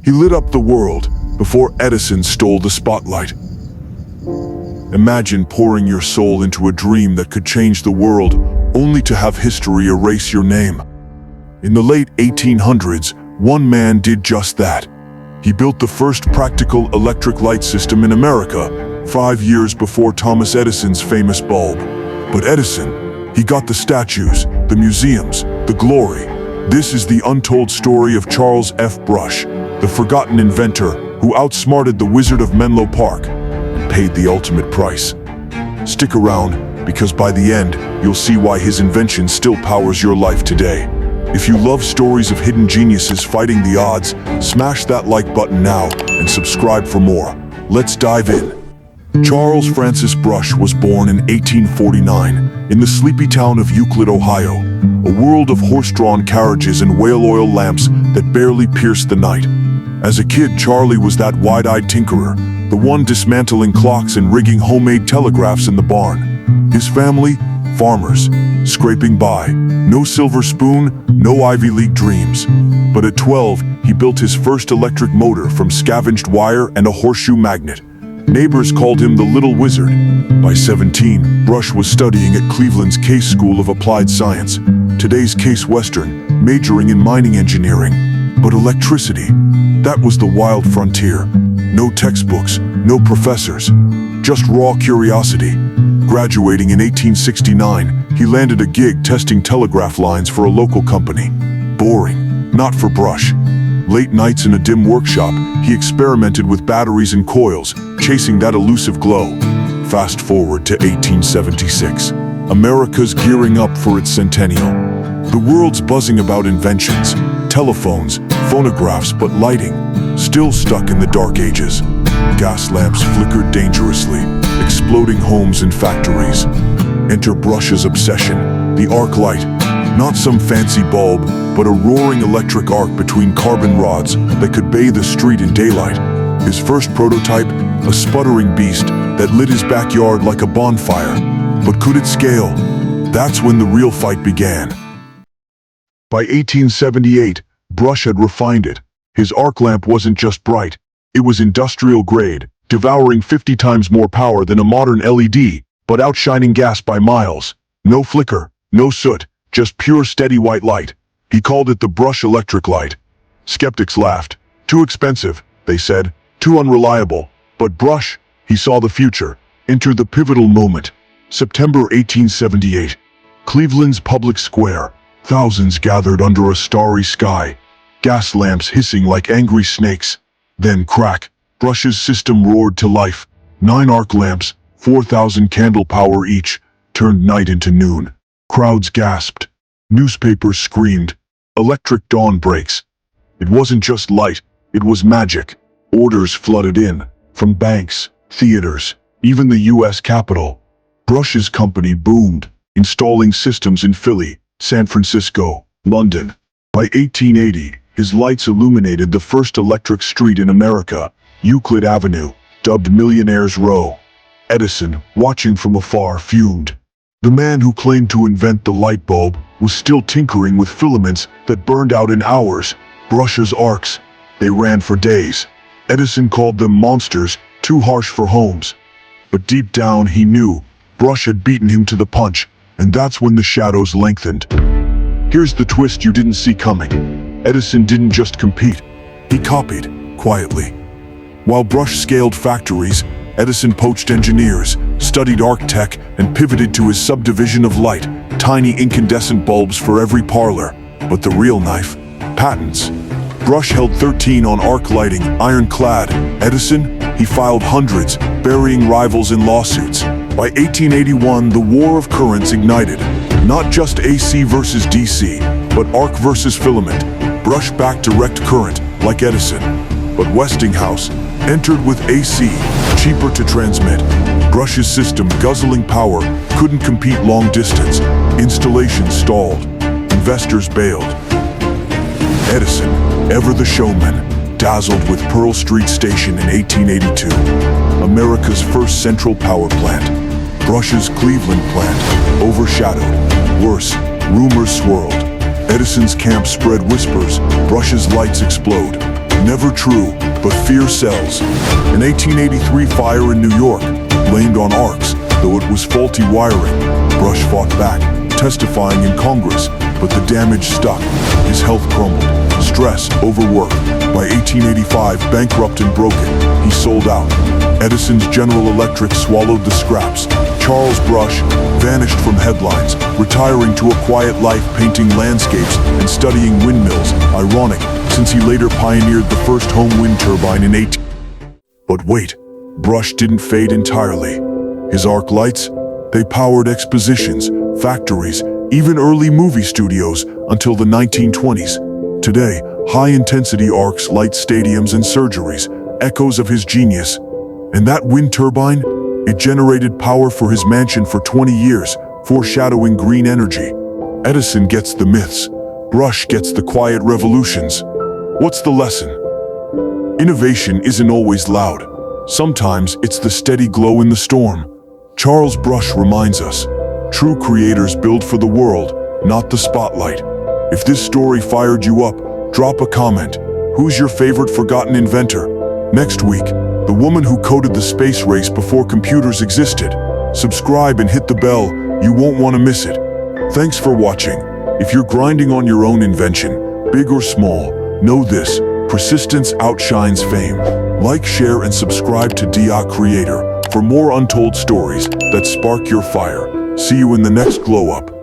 He lit up the world before Edison stole the spotlight. Imagine pouring your soul into a dream that could change the world, only to have history erase your name. In the late 1800s, one man did just that. He built the first practical electric light system in America, 5 years before Thomas Edison's famous bulb. But Edison, he got the statues, the museums, the glory. This is the untold story of Charles F. Brush, the forgotten inventor who outsmarted the Wizard of Menlo Park and paid the ultimate price. Stick around, because by the end, you'll see why his invention still powers your life today. If you love stories of hidden geniuses fighting the odds, smash that like button now and subscribe for more. Let's dive in. Charles Francis Brush was born in 1849 in the sleepy town of Euclid, Ohio, a world of horse-drawn carriages and whale oil lamps that barely pierced the night. As a kid, Charlie was that wide-eyed tinkerer, the one dismantling clocks and rigging homemade telegraphs in the barn. His family, farmers, scraping by. No silver spoon, no Ivy League dreams. But at 12, he built his first electric motor from scavenged wire and a horseshoe magnet. Neighbors called him the Little Wizard. By 17, Brush was studying at Cleveland's Case School of Applied Science, today's Case Western, majoring in mining engineering. But electricity, that was the wild frontier. No textbooks, no professors, just raw curiosity. Graduating in 1869, he landed a gig testing telegraph lines for a local company. Boring, not for Brush. Late nights in a dim workshop, he experimented with batteries and coils, chasing that elusive glow. Fast forward to 1876. America's gearing up for its centennial. The world's buzzing about inventions, telephones, phonographs, but lighting, still stuck in the dark ages. Gas lamps flickered dangerously, exploding homes and factories. Enter Brush's obsession, the arc light. Not some fancy bulb, but a roaring electric arc between carbon rods that could bathe a street in daylight. His first prototype, a sputtering beast that lit his backyard like a bonfire. But could it scale? That's when the real fight began. By 1878, Brush had refined it. His arc lamp wasn't just bright, it was industrial grade, devouring 50 times more power than a modern LED, but outshining gas by miles. No flicker, no soot, just pure steady white light. He called it the Brush electric light. Skeptics laughed. Too expensive, they said, too unreliable. But Brush, he saw the future. Enter the pivotal moment. September 1878. Cleveland's public square. Thousands gathered under a starry sky. Gas lamps hissing like angry snakes. Then crack, Brush's system roared to life. 9 arc lamps, 4,000 candle power each, turned night into noon. Crowds gasped. Newspapers screamed. Electric dawn breaks. It wasn't just light, it was magic. Orders flooded in, from banks, theaters, even the US Capitol. Brush's company boomed, installing systems in Philly, San Francisco, London. By 1880, his lights illuminated the first electric street in America, Euclid Avenue, dubbed Millionaire's Row. Edison, watching from afar, fumed. The man who claimed to invent the light bulb was still tinkering with filaments that burned out in hours. Brush's arcs, they ran for days. Edison called them monsters, too harsh for homes. But deep down he knew Brush had beaten him to the punch, and that's when the shadows lengthened. Here's the twist you didn't see coming. Edison didn't just compete, he copied, quietly. While Brush scaled factories, Edison poached engineers, studied arc tech, and pivoted to his subdivision of light, tiny incandescent bulbs for every parlor. But the real knife? Patents. Brush held 13 on arc lighting, ironclad. Edison? He filed hundreds, burying rivals in lawsuits. By 1881, the war of currents ignited. Not just AC versus DC, but arc versus filament. Brush backed direct current, like Edison. But Westinghouse entered with AC, cheaper to transmit. Brush's system, guzzling power, couldn't compete long distance. Installations stalled. Investors bailed. Edison, ever the showman, dazzled with Pearl Street Station in 1882. America's first central power plant. Brush's Cleveland plant, overshadowed. Worse, rumors swirled. Edison's camp spread whispers, Brush's lights explode. Never true, but fear sells. An 1883 fire in New York, blamed on arcs, though it was faulty wiring. Brush fought back, testifying in Congress, but the damage stuck. His health crumbled. Stress, overwork. By 1885, bankrupt and broken, he sold out. Edison's General Electric swallowed the scraps. Charles Brush vanished from headlines, retiring to a quiet life painting landscapes and studying windmills. Ironic, since he later pioneered the first home wind turbine in 18... But wait, Brush didn't fade entirely. His arc lights? They powered expositions, factories, even early movie studios until the 1920s. Today, high-intensity arcs light stadiums and surgeries, echoes of his genius. And that wind turbine? It generated power for his mansion for 20 years, foreshadowing green energy. Edison gets the myths. Brush gets the quiet revolutions. What's the lesson? Innovation isn't always loud. Sometimes it's the steady glow in the storm. Charles Brush reminds us, true creators build for the world, not the spotlight. If this story fired you up, drop a comment. Who's your favorite forgotten inventor? Next week, the woman who coded the space race before computers existed. Subscribe and hit the bell, you won't want to miss it. Thanks for watching. If you're grinding on your own invention, big or small, know this, persistence outshines fame. Like, share, and subscribe to DIA Creator for more untold stories that spark your fire. See you in the next glow up.